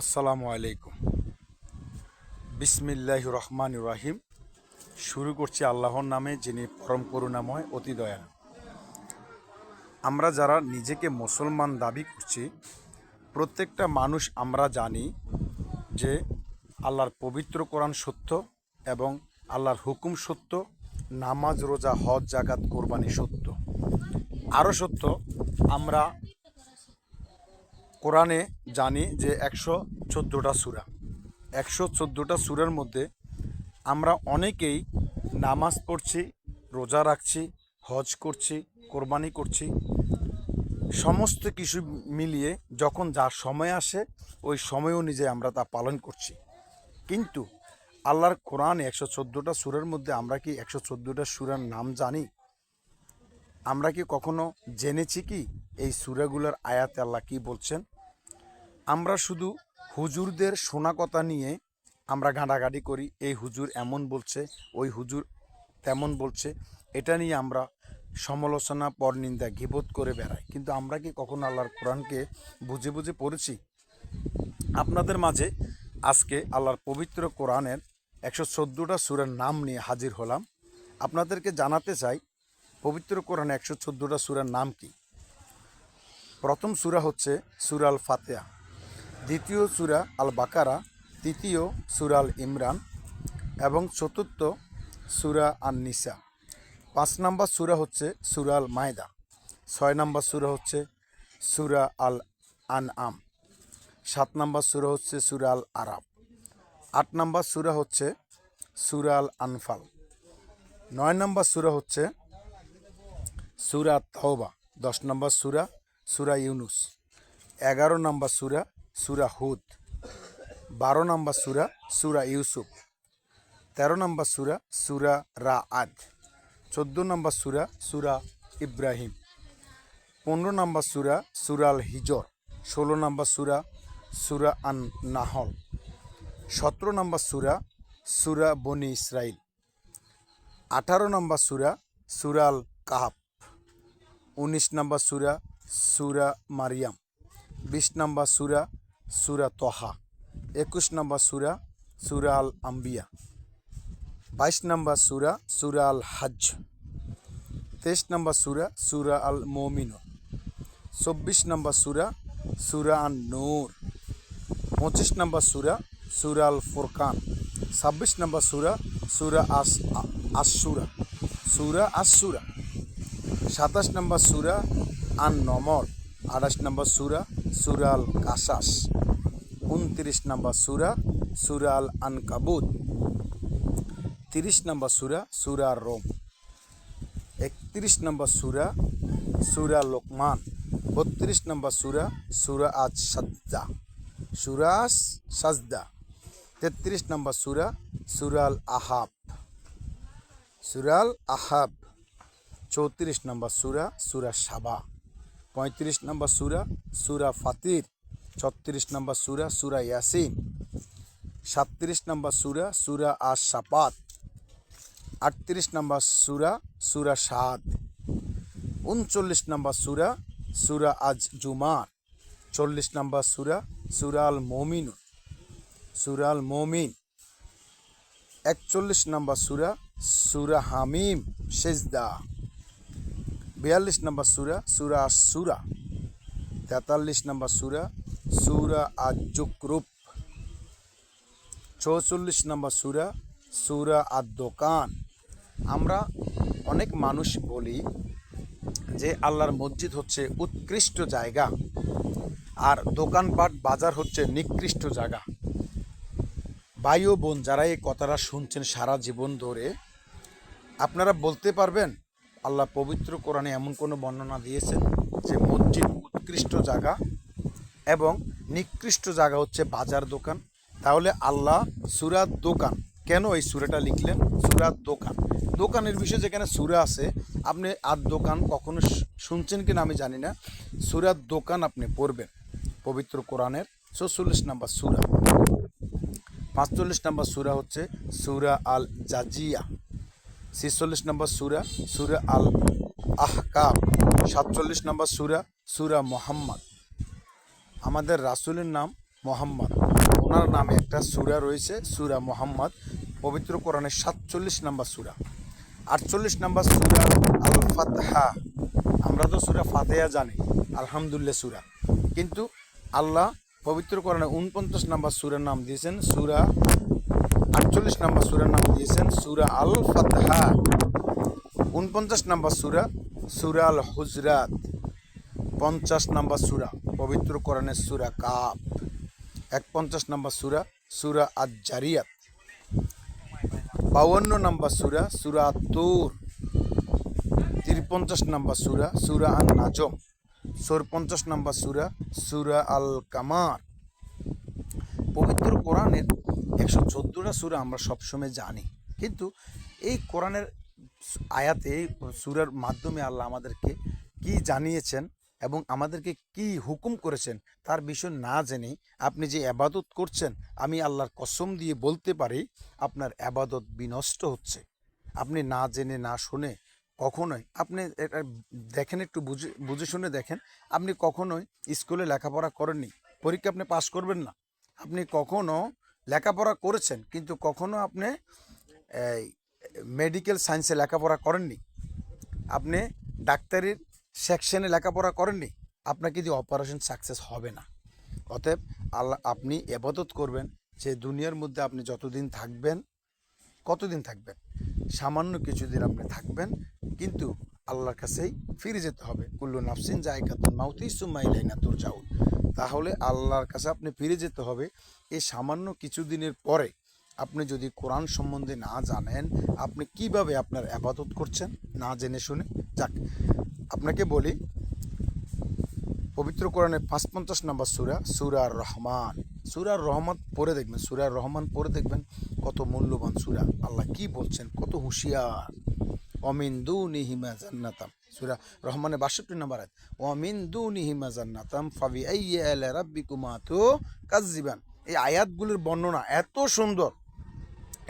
আসসালামু আলাইকুম। বিসমিল্লাহির রহমানির রহিম। শুরু করছি আল্লাহর নামে, যিনি পরম করুণাময়, অতি দয়ালু। আমরা যারা নিজেকে মুসলমান দাবি করছি, প্রত্যেকটা মানুষ আমরা জানি যে আল্লাহর পবিত্র কোরআন সত্য এবং আল্লাহর হুকুম সত্য, নামাজ রোজা হজ জাকাত কোরবানি সত্য। আরও সত্য, আমরা কোরআনে জানি যে 114টা সূরা, 114টা সূরার মধ্যে আমরা অনেকেই নামাজ পড়ছি, রোজা রাখছি, হজ করছি, কোরবানি করছি, সমস্ত কিছু মিলিয়ে যখন যার সময় আসে ওই সময় অনুযায়ী আমরা তা পালন করছি। কিন্তু আল্লাহর কোরআনে 114টা সূরার মধ্যে আমরা কি 114টা সূরার নাম জানি? আমরা কি কখনো জেনেছি কি এই সূরাগুলোর আয়াতে আল্লাহ কি বলছেন? আমরা শুধু হুজুরদের শোনা কথা নিয়ে আমরা ঘাঁটাঘাঁটি করি, এই হুজুর এমন বলছে, ওই হুজুর তেমন বলছে, এটা নিয়ে আমরা সমালোচনা, পরনিন্দা, গীবত করে বেড়াই। কিন্তু আমরা কি কখনো আল্লাহর কোরআনকে বুঝে বুঝে পড়েছি? আপনাদের মাঝে আজকে আল্লাহর পবিত্র কোরআনের 114টা সূরার নাম নিয়ে হাজির হলাম। আপনাদেরকে জানাতে চাই পবিত্র কোরআনে 114টা সূরার নাম কি। প্রথম সূরা হচ্ছে সূরা আল ফাতিহা, দ্বিতীয় সূরা আল বাকারা, তৃতীয় সূরা আল ইমরান এবং চতুর্থ সূরা আন নিসা। 5 নম্বর সূরা হচ্ছে সূরা আল মায়দা, 6 নম্বর সূরা হচ্ছে সূরা আল আনআম, 7 নম্বর সূরা হচ্ছে সূরা আল আরাফ, 8 নম্বর সূরা হচ্ছে সূরা আল আনফাল, 9 নম্বর সূরা হচ্ছে সূরা তাওবা, 10 নম্বর সূরা সূরা ইউনুস, 11 নম্বর সূরা সূরা হুদ, 12 নম্বর সূরা সূরা ইউসুফ, 13 নম্বর সূরা সূরা রাআদ, 14 নম্বর সূরা সূরা ইব্রাহিম, 15 নম্বর সূরা সূরা আল হিজর, 16 নম্বর সূরা সূরা আন নাহল, 17 নম্বর সূরা সূরা বনি ইসরাইল, 18 নম্বর সূরা সূরা আল কাহাফ, 19 নম্বর সূরা সূরা মারিয়াম, 20 নম্বর সূরা সূরা তহা, 21 নম্বর সূরা সূরা আল আম্বিয়া, 22 নম্বর সূরা সূরা আল হজ, 23 নম্বর সূরা সূরা আল মুমিনুন, 24 নম্বর সূরা সূরা আন নূর, 25 নম্বর সূরা সূরা আল ফুরকান, 26 নম্বর সূরা সূরা আশ-সূরা, 27 নম্বর সূরা আন নমল, 28 নম্বর সূরা সূরা আল কাসাস, 29 নম্বর সূরা সূরা আল আনকাবুত, 30 নম্বর সূরা সূরা আর রোম, 31 নম্বর সূরা সূরা লোকমান, 32 নম্বর সূরা সূরা আজ সাজদা, 33 নম্বর সূরা সূরা আল আহাব, 34 নম্বর সূরা সূরা সাবা, 35 নম্বর সূরা সূরা ফাতির, 36 নম্বর সূরা সূরা ইয়াসিন, 37 নম্বর সূরা সূরা আশ-শাফাত, 38 নম্বর সূরা সূরা সাদ, 39 নম্বর সূরা সূরা আজ জুমার, 40 নম্বর সূরা সূরা আল মুমিনুন, 41 নম্বর সূরা সূরা হামিম সেজদা, 42 নম্বর সূরা সূরা আশ-শূরা, 43 নম্বর সূরা সূরা আজ-জুকরুফ, 44 নম্বর সূরা সূরা আদ-দোকান। আমরা অনেক মানুষ বলি যে আল্লাহর মসজিদ হচ্ছে উৎকৃষ্ট জায়গা আর দোকানপাট বাজার হচ্ছে নিকৃষ্ট জায়গা। ভাই ও বোন যারা এই কথাটা শুনছেন সারা জীবন ধরে, আপনারা বলতে পারবেন আল্লাহ পবিত্র কোরআনে এমন কোনো বর্ণনা দিয়েছেন যে মসজিদ উৎকৃষ্ট জায়গা এবং নিকৃষ্ট জায়গা হচ্ছে বাজার দোকান? তাহলে আল্লাহ সূরা দোকান কেন এই সূরাটা লিখলেন? সূরা দোকান, দোকানের বিষয়ে যেখানে সূরা আছে, আপনি আর দোকান কখনো শুনছেন কিনা আমি জানি না। সূরা দোকান আপনি পড়বেন পবিত্র কোরআনের 44 নম্বর সূরা, 45 নম্বর সূরা হচ্ছে সূরা আল জাজিয়া, 46 নম্বর সূরা সূরা আল আহকাম, 47 নম্বর সূরা সূরা মুহাম্মদ। আমাদের রাসূলের নাম মোহাম্মদ, ওনার নামে একটা সূরা রয়েছে, সূরা মোহাম্মদ, পবিত্র কোরআনের 47 নম্বর সূরা। 48 নম্বর সূরা আল ফাতহা। আমরা তো সূরা ফাতিহা জানি, আলহামদুলিল্লাহ সূরা, কিন্তু আল্লাহ পবিত্র কোরআনে 49 নম্বর সূরার নাম দিয়েছেন সূরা, 48 নম্বর সূরার নাম দিয়েছেন সূরা আল ফাতহা। 49 নম্বর সূরা সূরা আল হুজরাত। 50 নম্বর সূরা পবিত্র কোরআনের সূরা কাফ। 51 নম্বর সূরা সূরা আজ জারিয়াত। 52 নম্বর সূরা সূরা তুর। 53 নম্বর সূরা সূরা আন নাজম। 54 নম্বর সূরা সূরা আল কামার। পবিত্র কোরআনের 114টা সূরা আমরা সবসময় জানি, কিন্তু এই কোরআনের আয়াতে, এই সূরার মাধ্যমে আল্লাহ আমাদেরকে কি জানিয়েছেন এবং আমাদেরকে কি হুকুম করেছেন তার বিষয় না জেনে আপনি যে আবাদত করছেন, আমি আল্লাহর কসম দিয়ে বলতে পারি আপনার আবাদত বিনষ্ট হচ্ছে। আপনি না জেনে না শুনে কখনোই, আপনি এটা দেখেন, একটু বুঝে বুঝে শুনে দেখেন, আপনি কখনোই স্কুলে লেখাপড়া করেননি, পরীক্ষা আপনি পাস করবেন না। আপনি কখনো লেখাপড়া করেছেন কিন্তু কখনো আপনি মেডিকেল সায়েন্সে লেখাপড়া করেননি, আপনি ডাক্তারির সেকশনে লেখাপড়া করেননি, আপনার কিন্তু অপারেশন সাকসেস হবে না। অতএব আল্লাহ, আপনি ইবাদত করবেন যে দুনিয়ার মধ্যে আপনি যতদিন থাকবেন, কতদিন থাকবেন, সামান্য কিছুদিন আপনি থাকবেন, কিন্তু আল্লাহর কাছেই ফিরে যেতে হবে। কুল্লু নাফসিন যায়কাতুল মাউতি সুম্মা ইলাইনা তুরজাউন। তাহলে আল্লাহর কাছে আপনি ফিরে যেতে হবে। এই সামান্য কিছুদিনের পরে আপনি যদি কোরআন সম্বন্ধে না জানেন, আপনি কিভাবে আপনার ইবাদত করছেন না জেনে শুনে? যাক, আপনাকে বলি, পবিত্র কোরআনের 55 নম্বর সূরা সূরা আর রহমান। সূরা আর রহমান পড়ে দেখবেন, সূরা আর রহমান পড়ে দেখবেন কত মূল্যবান সূরা, আল্লাহ কি বলছেন, কত হুঁশিয়ার। অমিন দুনিহিমা জান্নাতাম, সূরা রহমানের 62 নম্বর আয়াত। অমিন দুনিহিমা জান্নাতাম ফাবি আইয়ি আলা রাব্বিকুমা তুকাজ্জিবান। এই আয়াতগুলোর বর্ণনা এত সুন্দর।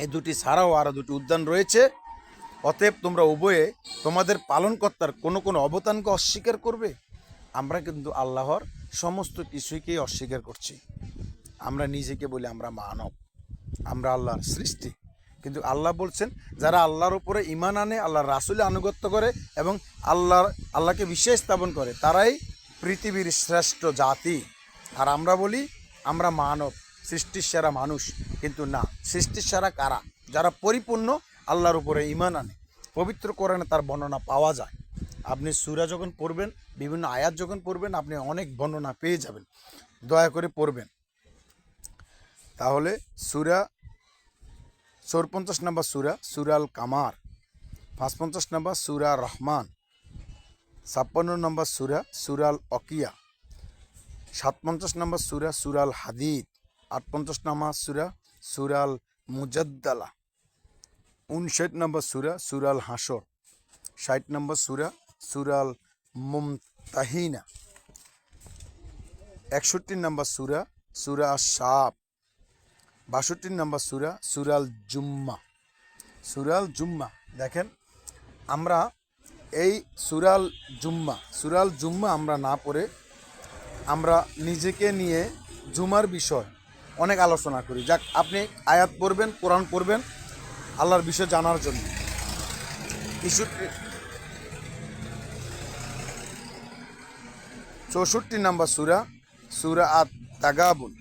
এই দুটি ছাড়াও আরও দুটি উদ্যান রয়েছে। অতএব তোমরা উভয়ে তোমাদের পালনকর্তার কোনো কোনো অবদানকে অস্বীকার করবে। আমরা কিন্তু আল্লাহর সমস্ত কিছুকেই অস্বীকার করছি। আমরা নিজেকে বলি আমরা মানব, আমরা আল্লাহর সৃষ্টি, কিন্তু আল্লাহ বলছেন যারা আল্লাহর উপরে ঈমান আনে, আল্লাহর রাসূলের আনুগত্য করে এবং আল্লাহকে বিশ্বাস স্থাপন করে, তারাই পৃথিবীর শ্রেষ্ঠ জাতি। আর আমরা বলি আমরা মানব, সৃষ্টির সেরা মানুষ, কিন্তু না, সৃষ্টির সেরা কারা? যারা পরিপূর্ণ আল্লাহর উপরে ঈমান আনে। পবিত্র কোরআনে তার বর্ণনা পাওয়া যায়। আপনি সূরা যখন পড়বেন, বিভিন্ন আয়াত যখন পড়বেন, আপনি অনেক বর্ণনা পেয়ে যাবেন। দয়া করে পড়বেন। তাহলে সূরা 54 নম্বর সূরা সূরা আল কামার, 55 নম্বর সূরা রহমান, 56 নম্বর সূরা সূরা আল ওয়াকিয়া, 57 নম্বর সূরা সূরা আল হাদিদ, 58 নম্বর সূরা সূরা আল মুজাদ্দালা, 59 নম্বর সূরা সূরা আল হাসর, 60 নম্বর সূরা সূরা আল মুমতাহিনা, 61 নম্বর সূরা সূরা আশ-শাব, 62 নম্বর সূরা সূরা আল জুম্মা। সূরা আল জুম্মা দেখেন, আমরা এই সূরা আল জুম্মা আমরা না পড়ে আমরা নিজেকে নিয়ে জুমার বিষয় অনেক আলোচনা করি। যাক, আপনি আয়াত পড়বেন, কোরআন পড়বেন আল্লাহর বিষয় জানার জন্য। 64 নম্বর সূরা সূরা আত তাগাবুন,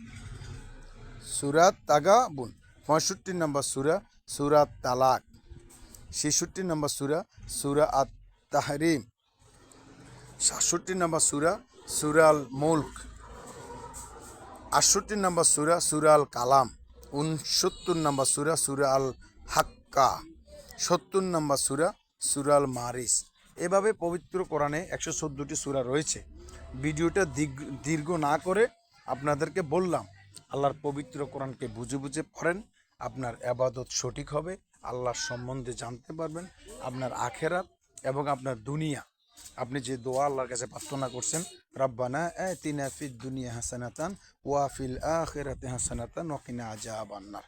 সূরা তাগাবুন। 65 নম্বর সূরা সূরা তালাক। 66 নম্বর সূরা সূরা আত তাহরিম। 67 নম্বর সূরা সূরা আল মুলক। 68 নম্বর সূরা সূরা আল কালাম। 69 নম্বর সূরা সূরা আল হাক্কা। 70 নম্বর সূরা সূরা আল মারিস। এভাবে পবিত্র কোরআনে 114টি সূরা রয়েছে। ভিডিওটা দীর্ঘ না করে আপনাদেরকে বললাম, আল্লাহর পবিত্র কোরআনকে বুঝে বুঝে পড়েন, আপনার ইবাদত সঠিক হবে, আল্লাহর সম্বন্ধে জানতে পারবেন, আপনার আখেরাত এবং আপনার দুনিয়া। আপনি যে দোয়া আল্লাহর কাছে প্রার্থনা করছেন, রাব্বানা আতিনা ফিদ দুনিয়া হাসানাতান ওয়া ফিল আখিরাতি হাসানাতান ওয়া কিনা আযাবান্নার,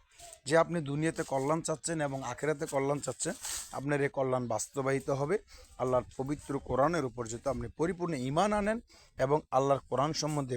যে আপনি দুনিয়াতে কল্যাণ চাচ্ছেন এবং আখিরাতে কল্যাণ চাচ্ছেন, আপনার এই কল্যাণ বাস্তবায়িত হবে আল্লাহর পবিত্র কোরআনের উপর যদি আপনি পরিপূর্ণ ঈমান আনেন এবং আল্লাহর কোরআন সম্বন্ধে